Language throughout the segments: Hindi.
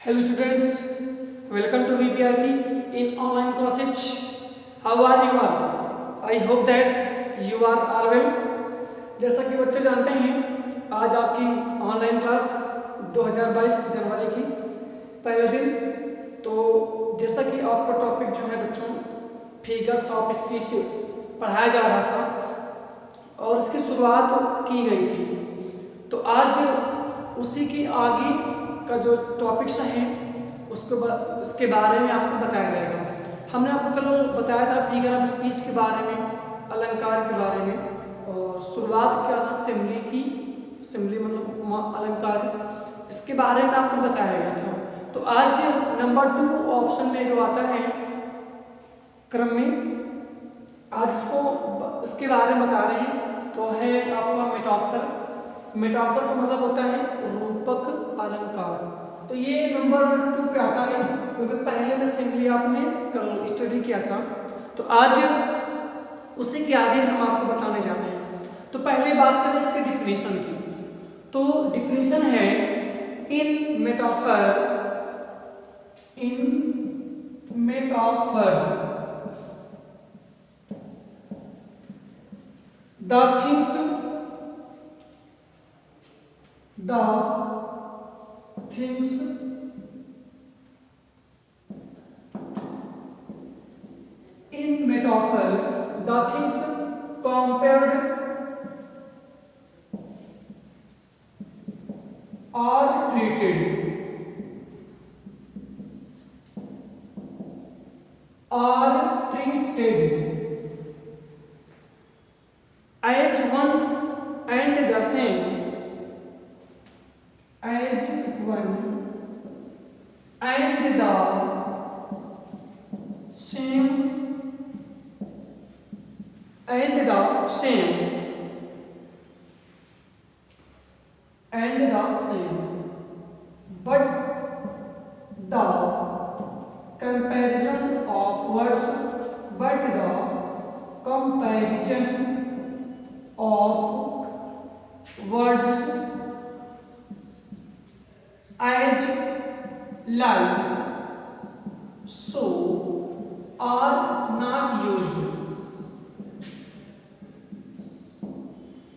Hello students, welcome to VPRC in online classes. How are you all? I hope that you are all well. जैसा कि बच्चे जानते हैं, आज आपकी ऑनलाइन क्लास 2022 जनवरी की पहले दिन। तो जैसा कि आपका टॉपिक जो है बच्चों फिगर्स ऑफ स्पीच पढ़ाया जा रहा था और इसकी शुरुआत की गई थी। तो आज उसी की आगे का जो टॉपिक्स हैं उसके बारे में आपको बताया जाएगा। हमने आपको कल बताया था फिगर ऑफ स्पीच के बारे में, अलंकार के बारे में, और शुरुआत क्या था सिमली की। सिमली मतलब अलंकार, इसके बारे में आपको बताया गया था। तो आज नंबर 2 ऑप्शन में जो आता है क्रम में, आज इसके बारे में बता रहे हैं। तो है आपका मेटाफर। मेटाफर का मतलब होता है रूपक अलंकार। तो ये नंबर 2 पे आता है क्योंकि पहले में सिंपली आपने कल स्टडी किया था। तो आज उसी के आगे हम आपको बताने जा रहे हैं। तो पहले बात करें इसके डिफिनीशन की। तो डिफिनीशन है इन metaphor the things in metaphor, the things compared are treated as one and the same, as one and the same, and the same, and the same, but the comparison of words, but the comparison of words as like so are not used।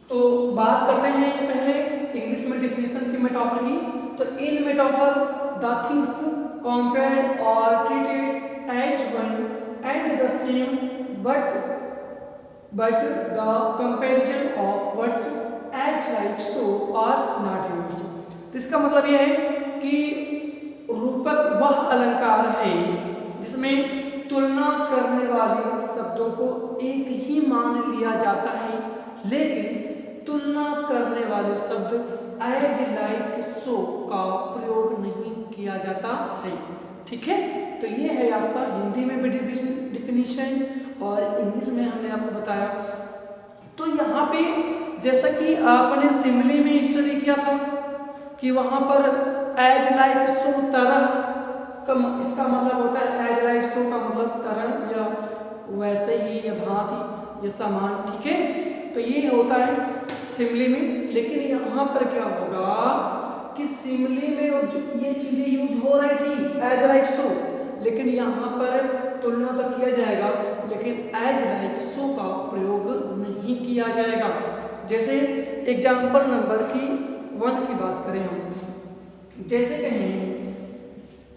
तो बात करते हैं पहले इंग्लिश में डिफिनेशन की मेटाफर की। तो in metaphor the things compared or treated as one and the same, but the comparison of words as like so are not used। तो इसका मतलब यह है कि रूपक वह अलंकार है जिसमें तुलना करने वाले शब्दों को एक ही मान लिया जाता है, लेकिन तुलना करने वाले शब्द एज लाइक सो का प्रयोग नहीं किया जाता है। ठीक है, तो ये है आपका हिंदी में भी डिफिनीशन और इंग्लिश में हमने आपको बताया। तो यहाँ पे जैसा कि आपने सिमली में स्टडी किया था कि वहाँ पर एज लाइक सो तरह का इसका मतलब होता है, एज लाइक सो का मतलब तरह या वैसे ही या भांति या समान। ठीक है, तो ये होता है सिमली में। लेकिन यहाँ पर क्या होगा कि सिमली में जो ये चीजें यूज हो रही थी एज लाइक सो, लेकिन यहाँ पर तुलना तो किया जाएगा लेकिन एज लाइक सो का प्रयोग नहीं किया जाएगा। जैसे एग्जाम्पल नंबर 1 की बात करें हम, जैसे कहें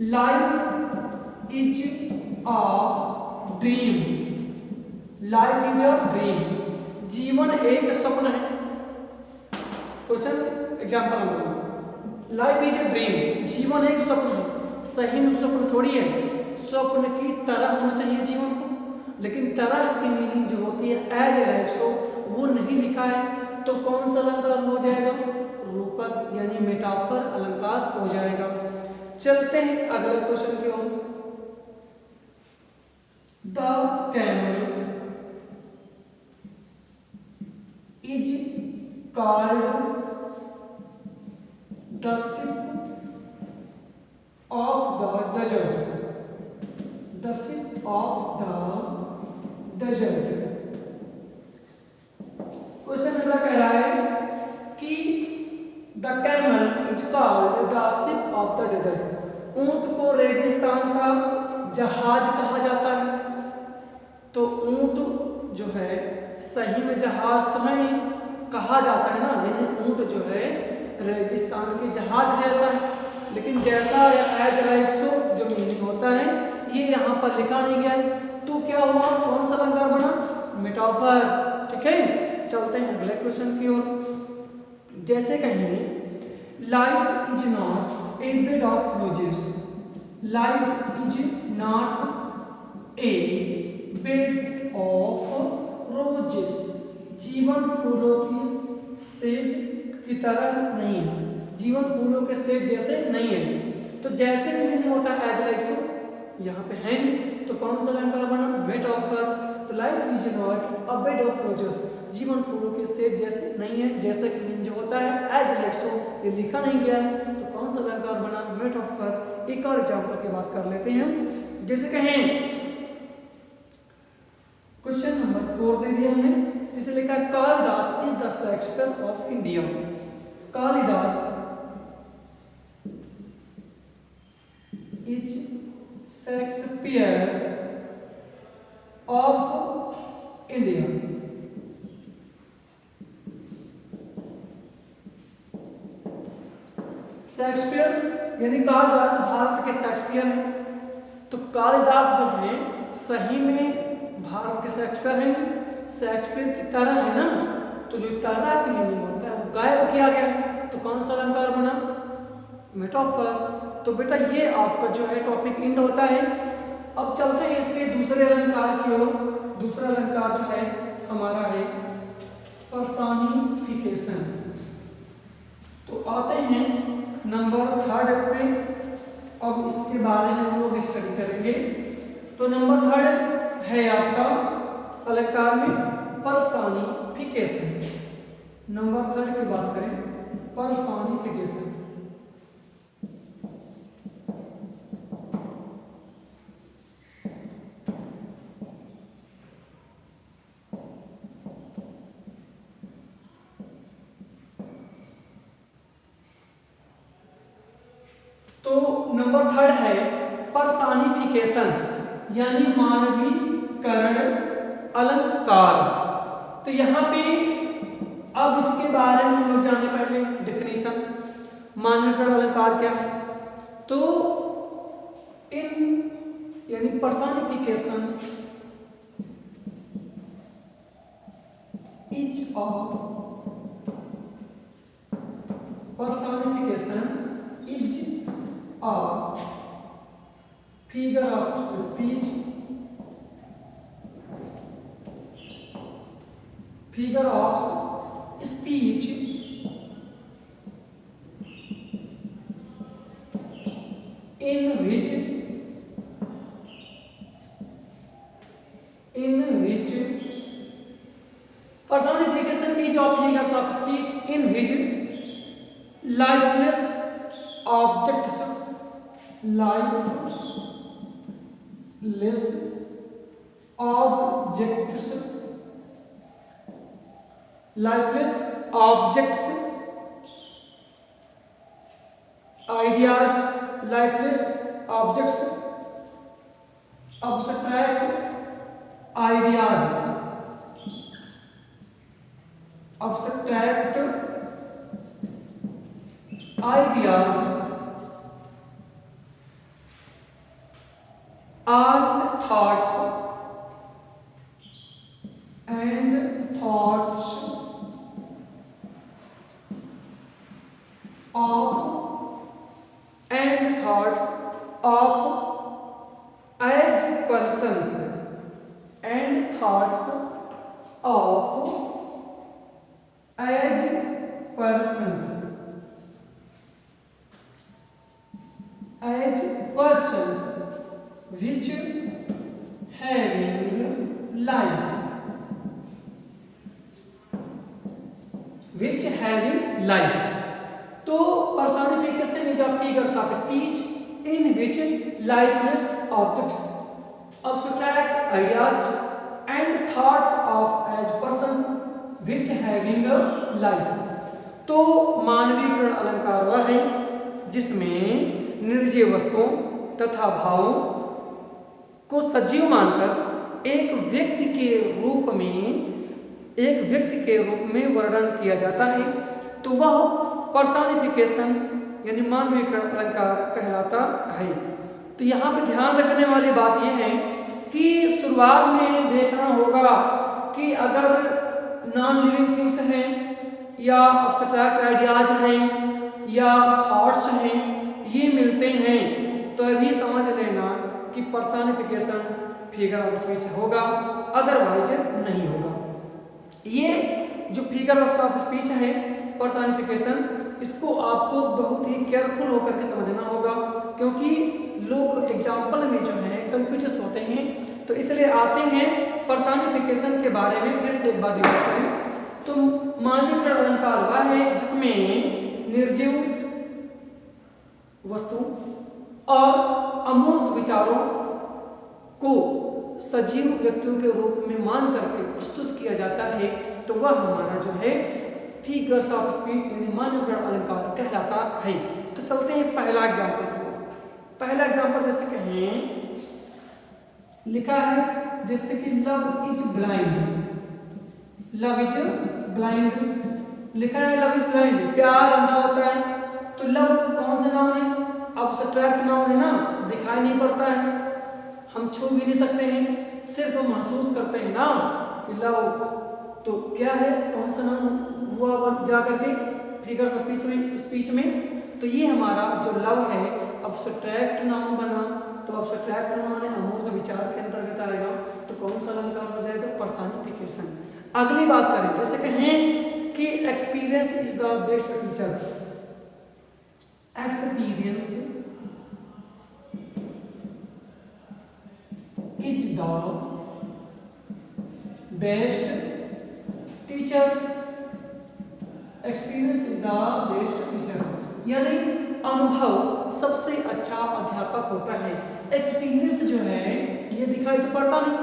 life is a dream, life is a dream, जीवन एक स्वप्न है। Question example number 1, life is a dream, जीवन एक स्वप्न है। सही में स्वप्न थोड़ी है, स्वप्न की तरह होना चाहिए जीवन को, लेकिन तरह की मीनिंग जो होती है एज लाइक सो वो नहीं लिखा है। तो कौन सा अलंकार हो जाएगा? रूपक यानी मेटाफर अलंकार हो जाएगा। चलते हैं अगले क्वेश्चन की ओर। The camel is called the ship of the desert, the ship of the desert। Question अगला कह रहा है कि the camel is called the ship of the desert, ऊंट को रेगिस्तान का जहाज कहा जाता है। तो ऊंट जो है सही में जहाज तो है नहीं, कहा जाता है ना, लेकिन ऊंट जो है रेगिस्तान के जहाज जैसा है। लेकिन जैसा एज लाइक सो जो मीनिंग होता है ये यहाँ पर लिखा नहीं गया है, तो क्या हुआ, कौन सा अलंकार बना, मेटाफर। ठीक है, चलते हैं अगले क्वेश्चन की ओर। जैसे कहेंगे life is not a bed of roses, life is not a bed of roses, जीवन फूलों की सेज की तरह नहीं है, जीवन फूलों के सेज जैसे नहीं है। तो जैसे भी मीनिंग होता है एज लाइक सो, यहाँ पे है नहीं, तो कौन सा अलंकार बना, मेटाफर। तो life is not a bed of roses, जीवन फूलों के सेज जैसे नहीं है, जैसा कि मीनिंग जो होता है एज लाइक सो, ये लिखा नहीं गया है, तो कौन सा अलंकार बना, मेटाफर। एक और एग्जांपल की बात कर लेते हैं। जैसे कहें क्वेश्चन नंबर 4 दे दिया हमने, जिसे लिखा है Kalidas is the Shakespeare of India. Kalidas is Shakespeare of India. Shakespeare यानी कालिदास भारत के शेक्सपियर हैं। तो कालिदास जो है सही में भारत के शेक्सपियर हैं, शेक्सपियर की तरह है ना, तो जो तरह की मीनिंग होता है वो गायब किया गया है, तो कौन सा अलंकार बना, मेटाफर। तो बेटा ये आपका जो है टॉपिक एंड होता है। अब चलते हैं इसके दूसरे अलंकार की ओर। दूसरा अलंकार जो है हमारा है पर्सोनिफिकेशन। तो आते हैं नंबर 3 पे, अब इसके बारे में हम लोग स्टडी करेंगे। तो नंबर 3 है आपका अलंकार में पर्सोनिफिकेशन। नंबर 3 की बात करें, पर्सोनिफिकेशन। तो नंबर 3 है पर्सोनिफिकेशन यानी मानवीकरण अलंकार। तो यहाँ पे अब इसके बारे में हम लोग जाने पहले डेफिनेशन, मानवीकरण अलंकार क्या है। तो इन यानी personification each of, personification is a figure of speech, figure of speech in which personification is of figures of speech in which lifeless objects, lifeless objects, lifeless objects, ideas, lifeless objects, abstract ideas, abstract ideas and thoughts of as persons and thoughts of as persons which having life, which having life. तो personification is a figures of speech in which lifeless objects, abstract ideas and thoughts of as persons which having a life. तो मानवीकरण अलंकार वह है जिसमें निर्जीव वस्तुओं तथा भावों को सजीव मानकर एक व्यक्ति के रूप में वर्णन किया जाता है तो वह पर्सोनिफिकेशन यानी मानवीकरण अलंकार कहलाता है। तो यहाँ पे ध्यान रखने वाली बात यह है कि शुरुआत में देखना होगा कि अगर नॉन लिविंग थिंग्स हैं या एब्स्ट्रैक्ट आइडियाज हैं या थॉट्स हैं, ये मिलते हैं तो अभी समझ लेना कि पर्सोनिफिकेशन फिगर ऑफ स्पीच होगा, अदरवाइज नहीं होगा। ये जो फिगर ऑफ स्पीच है पर्सोनिफिकेशन, इसको आपको बहुत ही केयरफुल होकर के समझना होगा, क्योंकि लोग एग्जाम्पल में जो है कंफ्यूज होते हैं, तो इसलिए आते हैं पर्सोनिफिकेशन के बारे में फिर से एक बार रिवाइज करें। तो मानवीकरण अलंकार वह है जिसमें निर्जीव वस्तु और अमूर्त विचारों को सजीव व्यक्तियों के रूप में मान करके प्रस्तुत किया जाता है, तो वह हमारा जो है फिगर्स ऑफ स्पीच यानी मानवीकरण अलंकार कहलाता है। तो चलते हैं पहला एग्जाम्पल की ओर। पहला एग्जाम्पल जैसे कहें, लिखा है जैसे कि love is blind, love is blind लिखा है, लव इज ब्लाइंड, प्यार अंधा होता है। तो लव कौन सा नाउन है? एब्स्ट्रैक्ट नाउन है ना, दिखाई नहीं पड़ता है, हम छू भी नहीं सकते हैं, सिर्फ हम महसूस करते हैं ना कि लव, तो क्या है, कौन सा नाउन हुआ जा करके फिगर्स ऑफ स्पीच में। तो ये हमारा जो लव है एब्स्ट्रैक्ट नाउन बना, तो एब्स्ट्रैक्ट नाउन है अमूर्त विचार के अंतर्गत आएगा, तो कौन सा अलंकार हो जाएगा? पर्सोनिफिकेशन। अगली बात करें, जैसे कहें कि experience is the best teacher, experience is the best teacher, experience is the best teacher, यानी अनुभव सबसे अच्छा अध्यापक होता है। एक्सपीरियंस जो है ये दिखाई तो पड़ता नहीं,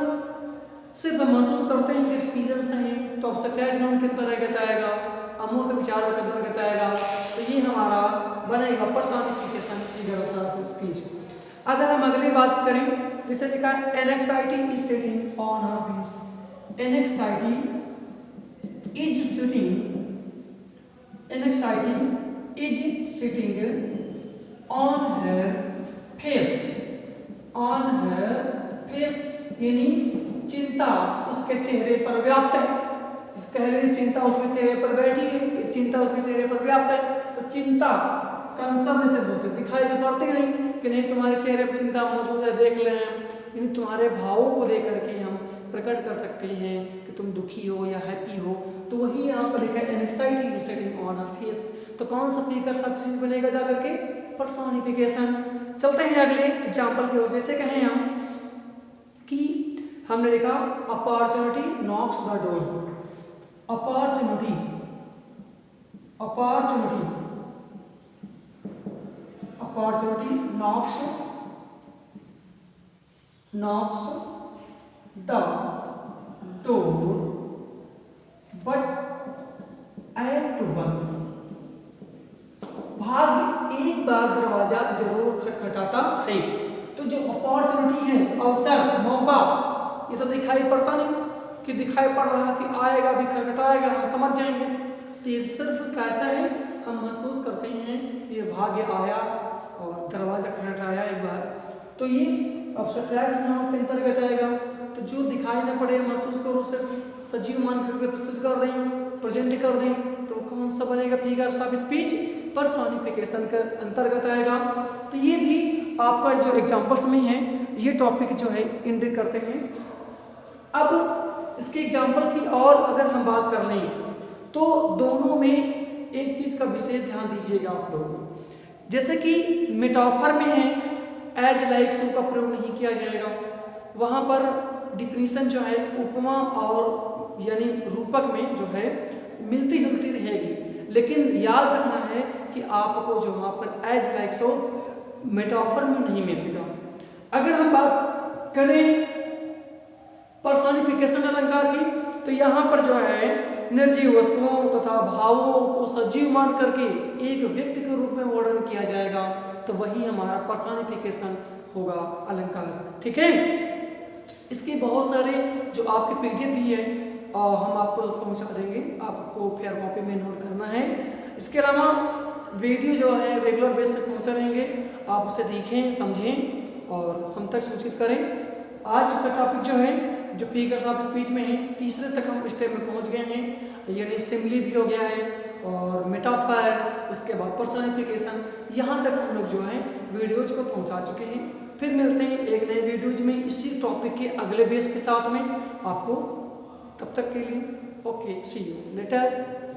सिर्फ हम महसूस करते हैं कि एक्सपीरियंस है, तो एब्स्ट्रैक्ट नाउन के अंतर्गत आएगा, अमूर्त विचारों के अंतर्गत आएगा, तो ये हमारा बनेगा पर्सोनिफिकेशन फिगर ऑफ स्पीच। अगर हम अगली बात करें, जैसे लिखा है anxiety is sitting on her face, anxiety is sitting, anxiety is sitting on her face, on her face यानी चिंता उसके चेहरे पर व्याप्त है, कह रहे चिंता उसके चेहरे पर बैठी है, चिंता उसके चेहरे पर व्याप्त है। तो चिंता कंसर्न से बोलते, दिखाई तो पड़ते नहीं कि नहीं तुम्हारे चेहरे पर चिंता मौजूद है, देख ले हैं, यानी तुम्हारे भावों को देख करके हम प्रकट कर सकते हैं कि तुम दुखी हो या हैप्पी हो। तो वही यहाँ पर लिखा है anxiety is sitting on her face, तो कौन सा फिगर सब्जेक्ट बनेगा जा करके? पर्सोनिफिकेशन। चलते हैं अगले एग्जाम्पल की ओर, जैसे कहें हम कि हमने लिखा opportunity knocks the door, opportunity, opportunity, opportunity knocks, knocks the door but at once, भाग्य एक बार दरवाजा जरूर खटखटाता है। तो जो अपॉर्चुनिटी है, अवसर, मौका, ये तो दिखाई पड़ता नहीं कि दिखाई पड़ रहा कि आएगा भी, खटखटाएगा, हम समझ जाएंगे। तो ये सिर्फ कैसा है, हम महसूस करते हैं कि ये भाग्य आया और दरवाजा खटखटाया एक बार, तो ये एब्स्ट्रैक्ट नाउन के अंतर्गत आएगा। तो जो दिखाई न पड़े, महसूस करो, सिर्फ सजीव मान करके प्रस्तुत कर रही हूँ, प्रेजेंट कर दें, तो कौन सा बनेगा? फिगर ऑफ स्पीच पर्सोनिफिकेशन के अंतर्गत आएगा। तो ये भी आपका जो एग्जाम्पल्स में है, ये टॉपिक जो है इंडिकेट करते हैं। अब इसके एग्जाम्पल की और अगर हम बात कर लें, तो दोनों में एक चीज़ का विशेष ध्यान दीजिएगा आप लोग, जैसे कि मेटाफर में है एज लाइक सो का प्रयोग नहीं किया जाएगा, वहाँ पर डिफिनीशन जो है उपमा और यानी रूपक में जो है मिलती जुलती रहेगी, लेकिन याद रखना है कि आपको जो वहाँ पर एज लाइक सो मेटाफर में नहीं मिलेगा। अगर हम बात करें पर्सोनिफिकेशन अलंकार की, तो यहाँ पर जो है निर्जीव वस्तुओं तथा भावों को सजीव मान करके एक व्यक्ति के रूप में वर्णन किया जाएगा, तो वही हमारा पर्सनिफिकेशन होगा अलंकार। ठीक है, इसके बहुत सारे जो आपके पीडीएफ भी है हम आपको पहुंचा देंगे, आपको फेयर कॉपी में नोट करना है। इसके अलावा वीडियो जो है रेगुलर बेस पर पहुंचा रहेंगे, आप उसे देखें समझें और हम तक सूचित करें। आज का टॉपिक जो है जो फिगर्स ऑफ स्पीच में है, तीसरे तक हम स्टेप में पहुंच गए हैं, यानी सिमिली भी हो गया है और मेटाफर, उसके बाद पर्सनिफिकेशन, यहाँ तक हम लोग जो है वीडियोज को पहुंचा चुके हैं। फिर मिलते हैं एक नए वीडियोज में इसी टॉपिक के अगले बेस के साथ में आपको। तब तक के लिए ओके, सी यू लेटर।